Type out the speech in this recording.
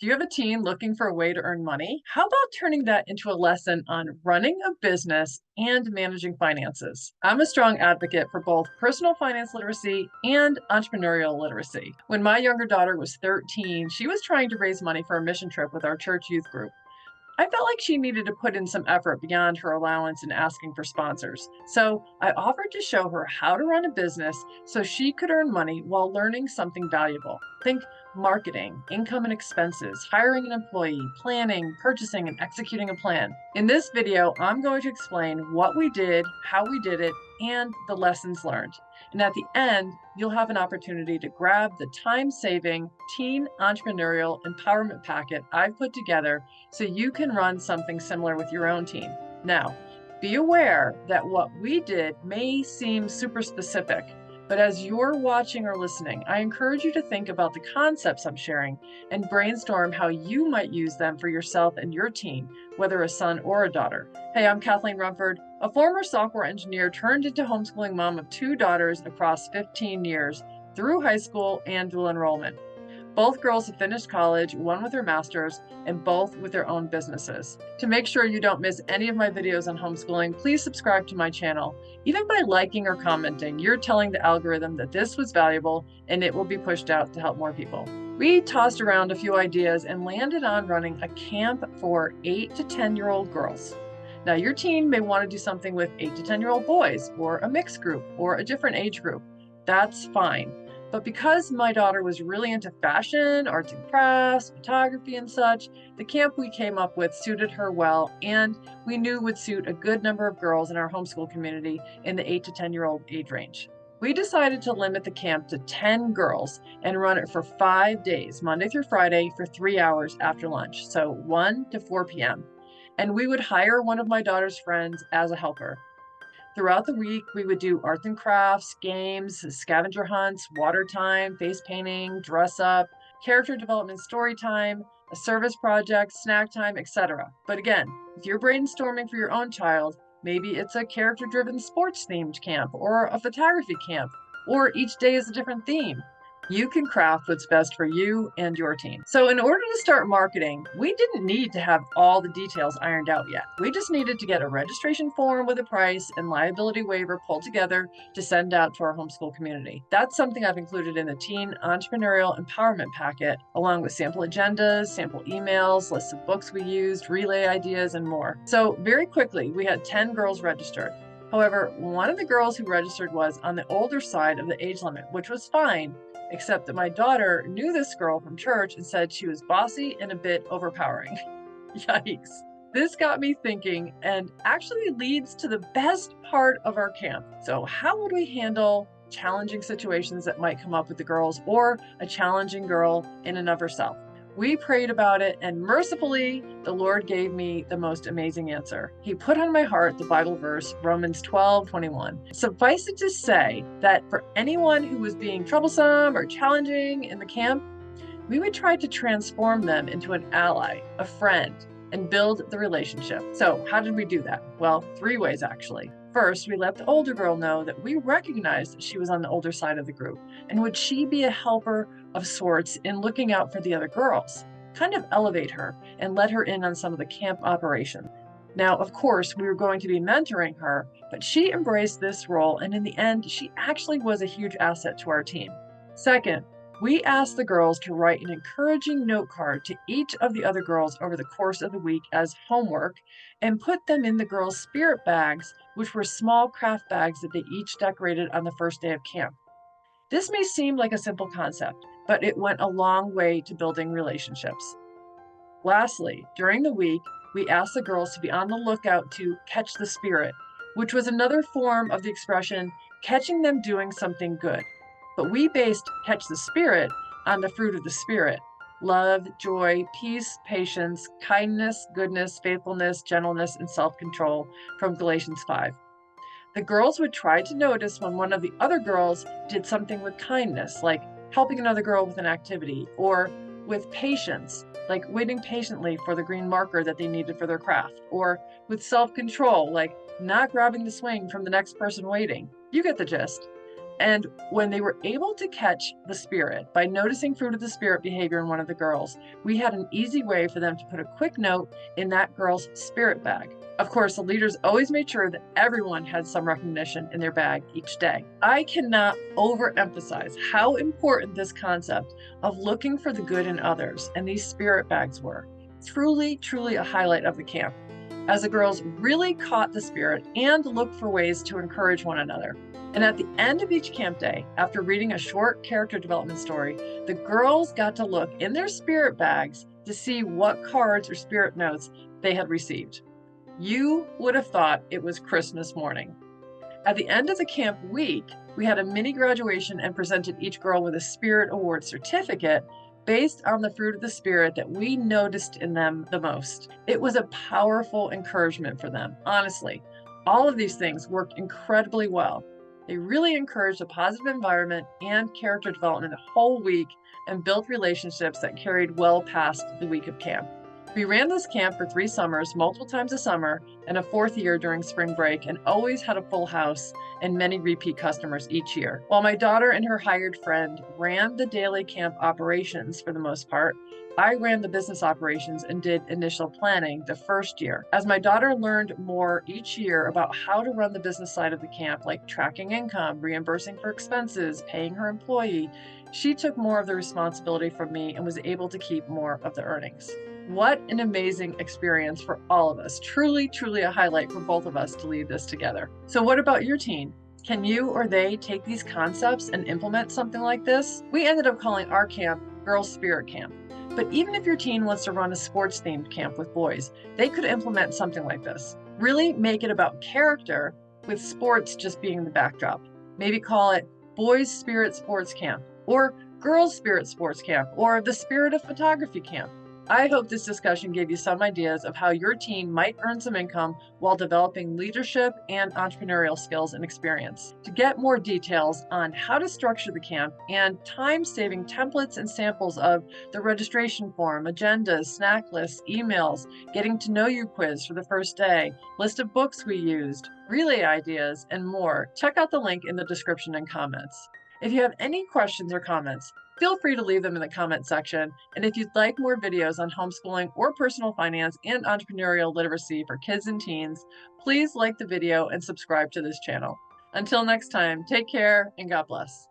Do you have a teen looking for a way to earn money? How about turning that into a lesson on running a business and managing finances? I'm a strong advocate for both personal finance literacy and entrepreneurial literacy. When my younger daughter was 13, she was trying to raise money for a mission trip with our church youth group. I felt like she needed to put in some effort beyond her allowance in asking for sponsors. So I offered to show her how to run a business so she could earn money while learning something valuable. Think marketing, income and expenses, hiring an employee, planning, purchasing, and executing a plan. In this video, I'm going to explain what we did, how we did it, and the lessons learned. And at the end, you'll have an opportunity to grab the time-saving teen entrepreneurial empowerment packet I've put together so you can run something similar with your own team. Now, be aware that what we did may seem super specific, but as you're watching or listening, I encourage you to think about the concepts I'm sharing and brainstorm how you might use them for yourself and your team, whether a son or a daughter. Hey, I'm Kathleen Rumford, a former software engineer turned into homeschooling mom of 2 daughters across 15 years through high school and dual enrollment. Both girls have finished college, one with her master's, and both with their own businesses. To make sure you don't miss any of my videos on homeschooling, please subscribe to my channel. Even by liking or commenting, you're telling the algorithm that this was valuable and it will be pushed out to help more people. We tossed around a few ideas and landed on running a camp for 8 to 10-year-old girls. Now, your teen may want to do something with 8 to 10-year-old boys, or a mixed group, or a different age group. That's fine. But because my daughter was really into fashion, arts and crafts, photography and such, the camp we came up with suited her well, and we knew would suit a good number of girls in our homeschool community in the 8 to 10-year-old age range. We decided to limit the camp to 10 girls and run it for 5 days, Monday through Friday, for 3 hours after lunch, so 1 to 4 p.m. And we would hire one of my daughter's friends as a helper. Throughout the week, we would do arts and crafts, games, scavenger hunts, water time, face painting, dress up, character development story time, a service project, snack time, etc. But again, if you're brainstorming for your own child, maybe it's a character-driven sports-themed camp or a photography camp, or each day is a different theme. You can craft what's best for you and your team. So in order to start marketing, we didn't need to have all the details ironed out yet. We just needed to get a registration form with a price and liability waiver pulled together to send out to our homeschool community. That's something I've included in the Teen Entrepreneurial Empowerment Packet, along with sample agendas, sample emails, lists of books we used, relay ideas, and more. So very quickly, we had 10 girls registered. However, one of the girls who registered was on the older side of the age limit, which was fine, except that my daughter knew this girl from church and said she was bossy and a bit overpowering. Yikes. This got me thinking and actually leads to the best part of our camp. So how would we handle challenging situations that might come up with the girls or a challenging girl in and of herself? We prayed about it, and mercifully, the Lord gave me the most amazing answer. He put on my heart the Bible verse, Romans 12:21. Suffice it to say that for anyone who was being troublesome or challenging in the camp, we would try to transform them into an ally, a friend, and build the relationship. So how did we do that? Well, 3 ways actually. First, we let the older girl know that we recognized that she was on the older side of the group, and would she be a helper of sorts in looking out for the other girls, kind of elevate her and let her in on some of the camp operations. Now, of course, we were going to be mentoring her, but she embraced this role, and in the end, she actually was a huge asset to our team. Second, we asked the girls to write an encouraging note card to each of the other girls over the course of the week as homework and put them in the girls' spirit bags, which were small craft bags that they each decorated on the first day of camp. This may seem like a simple concept, but it went a long way to building relationships. Lastly, during the week, we asked the girls to be on the lookout to catch the spirit, which was another form of the expression catching them doing something good. But we based catch the spirit on the fruit of the Spirit: love, joy, peace, patience, kindness, goodness, faithfulness, gentleness, and self-control from Galatians 5. The girls would try to notice when one of the other girls did something with kindness, like helping another girl with an activity, or with patience, like waiting patiently for the green marker that they needed for their craft, or with self-control, like not grabbing the swing from the next person waiting. You get the gist. And when they were able to catch the spirit by noticing fruit of the spirit behavior in one of the girls, we had an easy way for them to put a quick note in that girl's spirit bag. Of course, the leaders always made sure that everyone had some recognition in their bag each day. I cannot overemphasize how important this concept of looking for the good in others and these spirit bags were. Truly, truly a highlight of the camp, as the girls really caught the spirit and looked for ways to encourage one another. And at the end of each camp day, after reading a short character development story, the girls got to look in their spirit bags to see what cards or spirit notes they had received. You would have thought it was Christmas morning. At the end of the camp week, we had a mini graduation and presented each girl with a Spirit Award certificate based on the fruit of the Spirit that we noticed in them the most. It was a powerful encouragement for them, honestly. All of these things worked incredibly well. They really encouraged a positive environment and character development the whole week and built relationships that carried well past the week of camp. We ran this camp for 3 summers, multiple times a summer, and a 4th year during spring break, and always had a full house and many repeat customers each year. While my daughter and her hired friend ran the daily camp operations for the most part, I ran the business operations and did initial planning the first year. As my daughter learned more each year about how to run the business side of the camp, like tracking income, reimbursing for expenses, paying her employee, she took more of the responsibility from me and was able to keep more of the earnings. What an amazing experience for all of us. Truly, truly a highlight for both of us to lead this together. So what about your teen? Can you or they take these concepts and implement something like this? We ended up calling our camp Girls Spirit Camp. But even if your teen wants to run a sports-themed camp with boys, they could implement something like this. Really make it about character, with sports just being the backdrop. Maybe call it Boys Spirit Sports Camp, or Girls Spirit Sports Camp, or the Spirit of Photography Camp. I hope this discussion gave you some ideas of how your team might earn some income while developing leadership and entrepreneurial skills and experience. To get more details on how to structure the camp and time-saving templates and samples of the registration form, agendas, snack lists, emails, getting to know you quiz for the first day, list of books we used, relay ideas, and more, check out the link in the description and comments. If you have any questions or comments, feel free to leave them in the comment section. And if you'd like more videos on homeschooling or personal finance and entrepreneurial literacy for kids and teens, please like the video and subscribe to this channel. Until next time, take care and God bless.